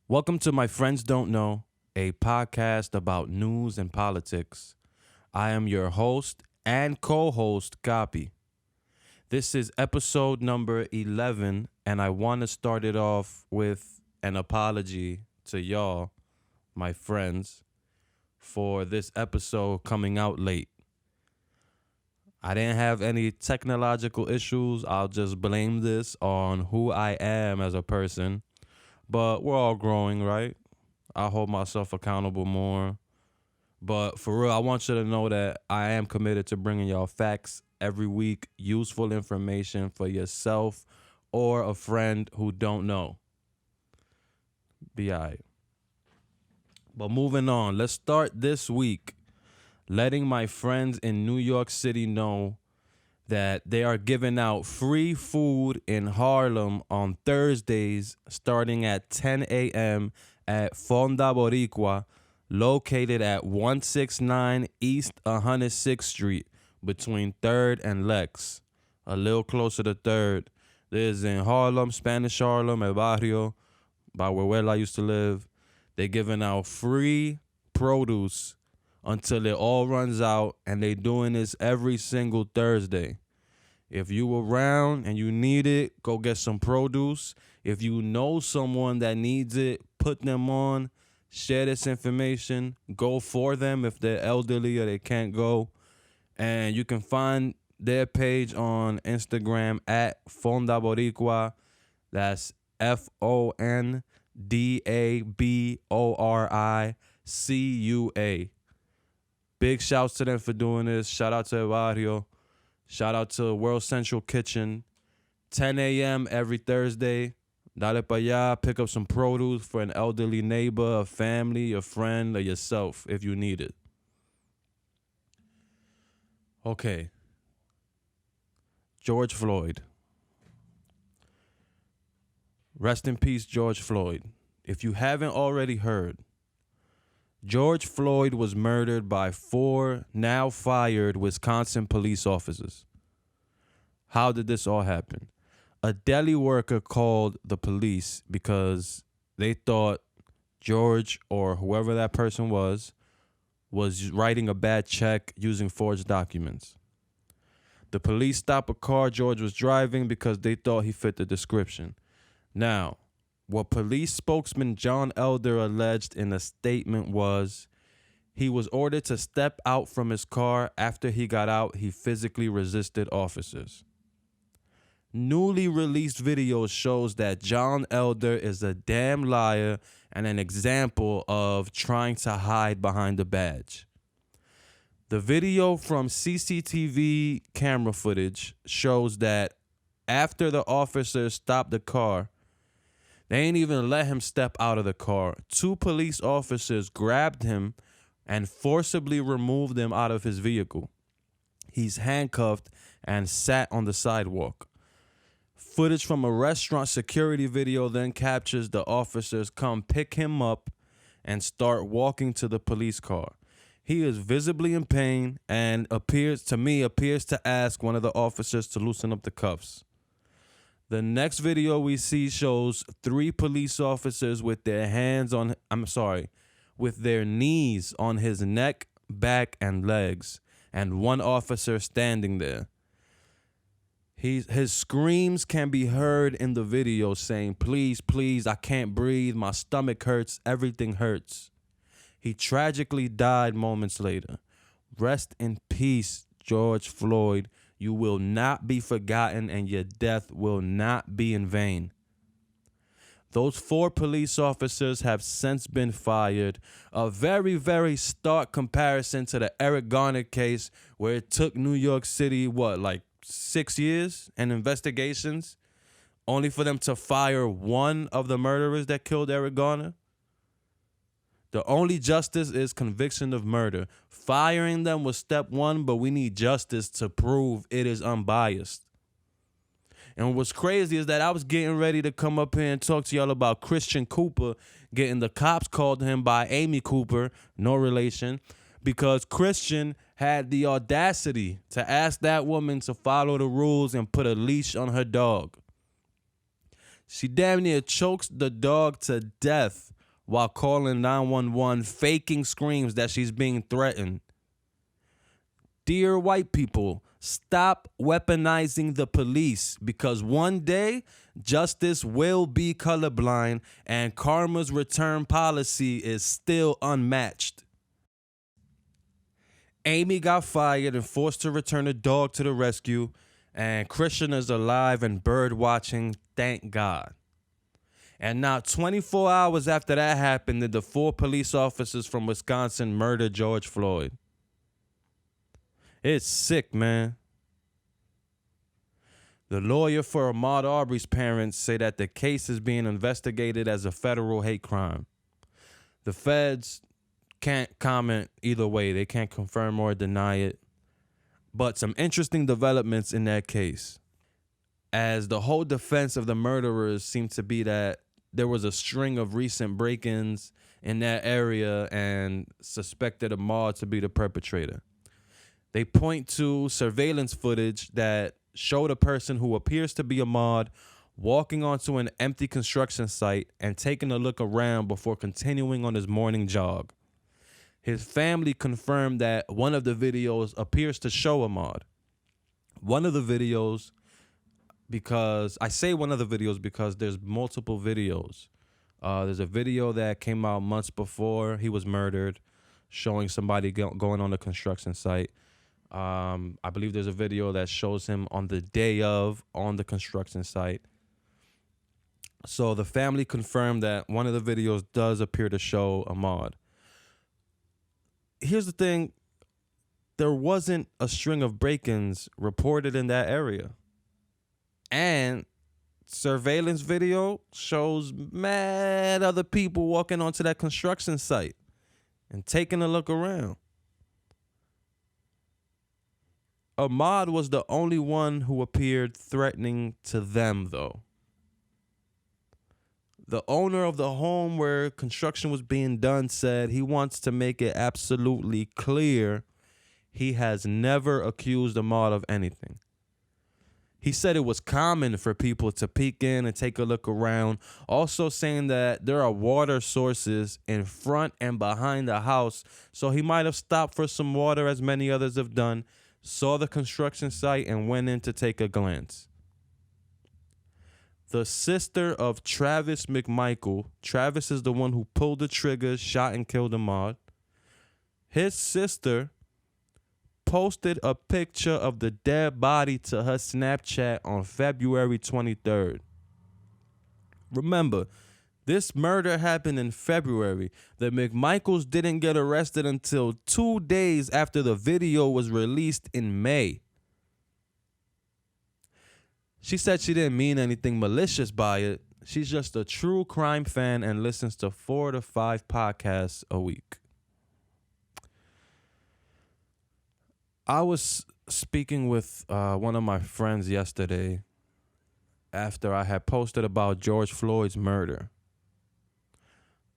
Welcome to My Friends Don't Know, a podcast about news and politics. I am your host and co host, Copy. This is episode number 11, and I want to start it off with an apology to y'all, my friends, for this episode coming out late. I didn't have any technological issues. I'll just blame this on who I am as a person. But we're all growing, right? I hold myself accountable more. But for real, I want you to know that I am committed to bringing y'all facts every week, useful information for yourself or a friend who don't know. Be all right. But moving on, let's start this week letting my friends in New York City know that they are giving out free food in Harlem on Thursdays starting at 10 a.m. at Fonda Boricua, located at 169 East 106th Street between 3rd and Lex, a little closer to 3rd. This is in Harlem, Spanish Harlem, El Barrio, by where I used to live. They're giving out free produce until it all runs out, and they doing this every single Thursday. If you around and you need it, go get some produce. If you know someone that needs it, put them on. Share this information. Go for them if they're elderly or they can't go. And you can find their page on Instagram at Fonda Boricua. That's FONDABORICUA. Big shouts to them for doing this. Shout out to El Barrio. Shout out to World Central Kitchen. 10 a.m. every Thursday. Dale pa allá, pick up some produce for an elderly neighbor, a family, a friend, or yourself if you need it. Okay. George Floyd. Rest in peace, George Floyd. If you haven't already heard, George Floyd was murdered by 4 now fired Wisconsin police officers. How did this all happen? A deli worker called the police because they thought George, or whoever that person was writing a bad check using forged documents. The police stopped a car George was driving because they thought he fit the description. Now, what police spokesman John Elder alleged in a statement was he was ordered to step out from his car. After he got out, he physically resisted officers. Newly released video shows that John Elder is a damn liar and an example of trying to hide behind a badge. The video from CCTV camera footage shows that after the officers stopped the car, they ain't even let him step out of the car. 2 police officers grabbed him and forcibly removed him out of his vehicle. He's handcuffed and sat on the sidewalk. Footage from a restaurant security video then captures the officers come pick him up and start walking to the police car. He is visibly in pain and appears to ask one of the officers to loosen up the cuffs. The next video we see shows 3 police officers with their knees on his neck, back, and legs, and 1 officer standing there. His screams can be heard in the video saying, "Please, please, I can't breathe, my stomach hurts, everything hurts." He tragically died moments later. Rest in peace, George Floyd. You will not be forgotten, and your death will not be in vain. Those 4 police officers have since been fired. A very, very stark comparison to the Eric Garner case, where it took New York City, 6 years and investigations, only for them to fire 1 of the murderers that killed Eric Garner. The only justice is conviction of murder. Firing them was step 1, but we need justice to prove it is unbiased. And what's crazy is that I was getting ready to come up here and talk to y'all about Christian Cooper getting the cops called to him by Amy Cooper, no relation, because Christian had the audacity to ask that woman to follow the rules and put a leash on her dog. She damn near chokes the dog to death while calling 911, faking screams that she's being threatened. Dear white people, stop weaponizing the police, because one day justice will be colorblind and karma's return policy is still unmatched. Amy got fired and forced to return a dog to the rescue, and Christian is alive and bird watching, thank God. And now 24 hours after that happened, did the 4 police officers from Wisconsin murder George Floyd. It's sick, man. The lawyer for Ahmad Marbury's parents say that the case is being investigated as a federal hate crime. The feds can't comment either way. They can't confirm or deny it. But some interesting developments in that case, as the whole defense of the murderers seemed to be that there was a string of recent break-ins in that area and suspected Ahmad to be the perpetrator. They point to surveillance footage that showed a person who appears to be Ahmad walking onto an empty construction site and taking a look around before continuing on his morning jog. His family confirmed that one of the videos appears to show Ahmad. One of the videos, because I say one of the videos because there's multiple videos. There's a video that came out months before he was murdered, showing somebody going on the construction site. I believe there's a video that shows him on the day of on the construction site. So the family confirmed that one of the videos does appear to show Ahmad. Here's the thing. There wasn't a string of break-ins reported in that area. And surveillance video shows mad other people walking onto that construction site and taking a look around. Ahmad was the only one who appeared threatening to them, though. The owner of the home where construction was being done said he wants to make it absolutely clear he has never accused Ahmad of anything. He said it was common for people to peek in and take a look around, also saying that there are water sources in front and behind the house, so he might have stopped for some water as many others have done, saw the construction site, and went in to take a glance. The sister of Travis McMichael, Travis is the one who pulled the trigger, shot and killed Ahmad. His sister posted a picture of the dead body to her Snapchat on February 23rd. Remember, this murder happened in February. The McMichaels didn't get arrested until 2 days after the video was released in May. She said she didn't mean anything malicious by it. She's just a true crime fan and listens to 4 to 5 podcasts a week. I was speaking with one of my friends yesterday after I had posted about George Floyd's murder.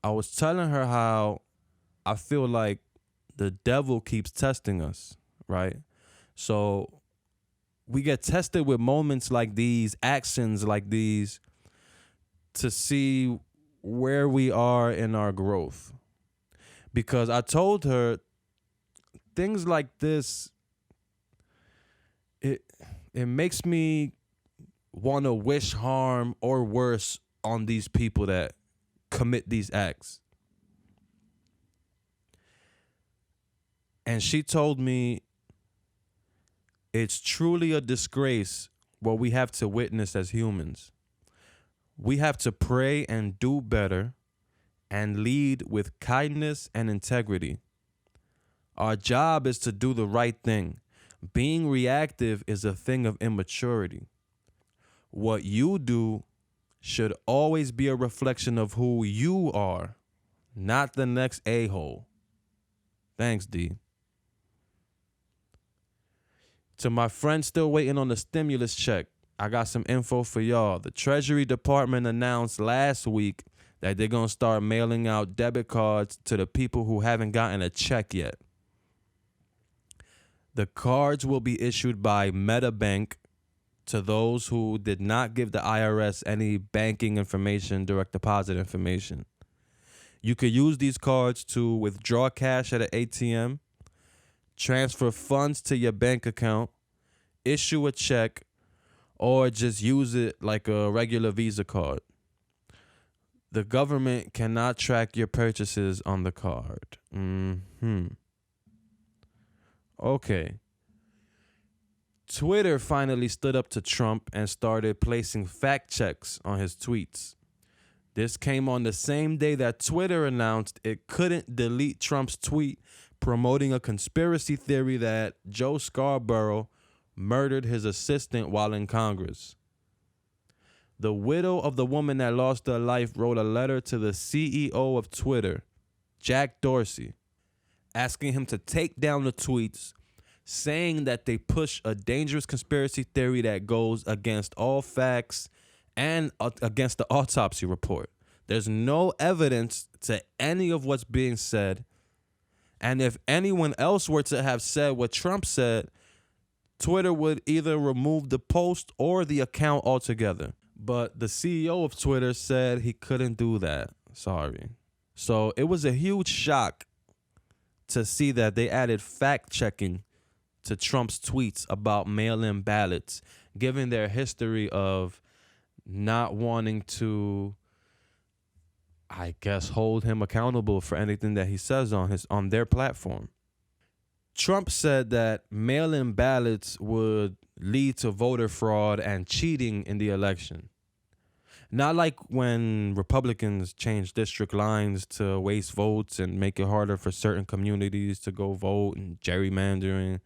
I was telling her how I feel like the devil keeps testing us, right? So we get tested with moments like these, actions like these, to see where we are in our growth. Because I told her things like this, it makes me want to wish harm or worse on these people that commit these acts. And she told me it's truly a disgrace what we have to witness as humans. We have to pray and do better and lead with kindness and integrity. Our job is to do the right thing. Being reactive is a thing of immaturity. What you do should always be a reflection of who you are, not the next a-hole. Thanks, D. To my friends still waiting on the stimulus check, I got some info for y'all. The Treasury Department announced last week that they're going to start mailing out debit cards to the people who haven't gotten a check yet. The cards will be issued by MetaBank to those who did not give the IRS any banking information, direct deposit information. You could use these cards to withdraw cash at an ATM, transfer funds to your bank account, issue a check, or just use it like a regular Visa card. The government cannot track your purchases on the card. Okay. Twitter finally stood up to Trump and started placing fact checks on his tweets. This came on the same day that Twitter announced it couldn't delete Trump's tweet promoting a conspiracy theory that Joe Scarborough murdered his assistant while in Congress. The widow of the woman that lost her life wrote a letter to the CEO of Twitter, Jack Dorsey, asking him to take down the tweets, saying that they push a dangerous conspiracy theory that goes against all facts and against the autopsy report. There's no evidence to any of what's being said. And if anyone else were to have said what Trump said, Twitter would either remove the post or the account altogether. But the CEO of Twitter said he couldn't do that. Sorry. So it was a huge shock to see that they added fact checking to Trump's tweets about mail-in ballots, given their history of not wanting to, I guess, hold him accountable for anything that he says on their platform. Trump said that mail-in ballots would lead to voter fraud and cheating in the election. Not like when Republicans change district lines to waste votes and make it harder for certain communities to go vote and gerrymandering.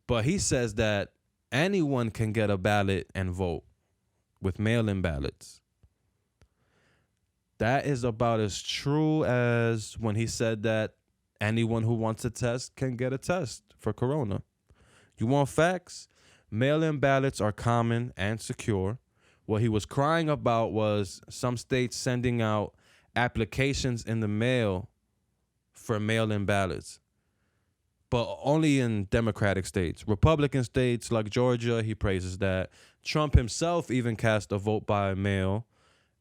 But he says that anyone can get a ballot and vote with mail-in ballots. That is about as true as when he said that anyone who wants a test can get a test for corona. You want facts? Mail-in ballots are common and secure. What he was crying about was some states sending out applications in the mail for mail-in ballots, but only in Democratic states. Republican states like Georgia, he praises that. Trump himself even cast a vote by mail,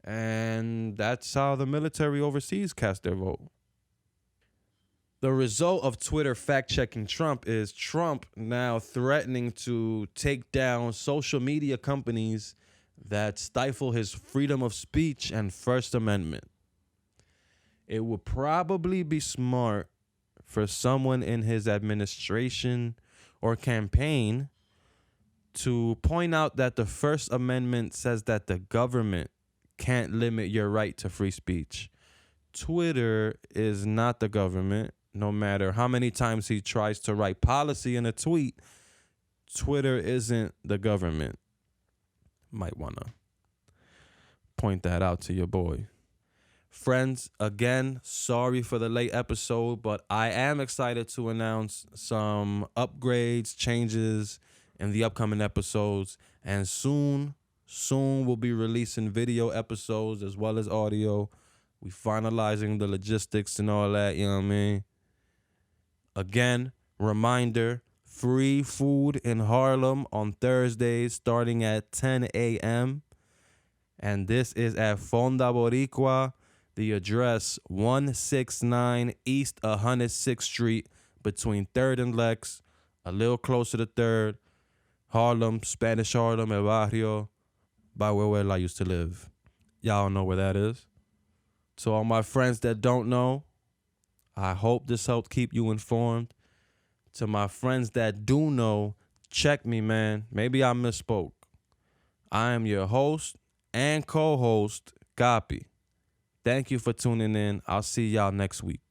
and that's how the military overseas cast their vote. The result of Twitter fact-checking Trump is Trump now threatening to take down social media companies that stifle his freedom of speech and First Amendment. It would probably be smart for someone in his administration or campaign to point out that the First Amendment says that the government can't limit your right to free speech. Twitter is not the government. No matter how many times he tries to write policy in a tweet, Twitter isn't the government. Might want to point that out to your boy. Friends, again, sorry for the late episode, but I am excited to announce some upgrades, changes in the upcoming episodes. And soon we'll be releasing video episodes as well as audio. We finalizing the logistics and all that, you know what I mean? Again, reminder, free food in Harlem on Thursdays starting at 10 a.m. And this is at Fonda Boricua. The address 169 East 106th Street between 3rd and Lex, a little closer to 3rd. Harlem, Spanish Harlem, El Barrio, by where I used to live. Y'all know where that is. To all my friends that don't know, I hope this helped keep you informed. To my friends that do know, check me, man. Maybe I misspoke. I am your host and co-host, Gapi. Thank you for tuning in. I'll see y'all next week.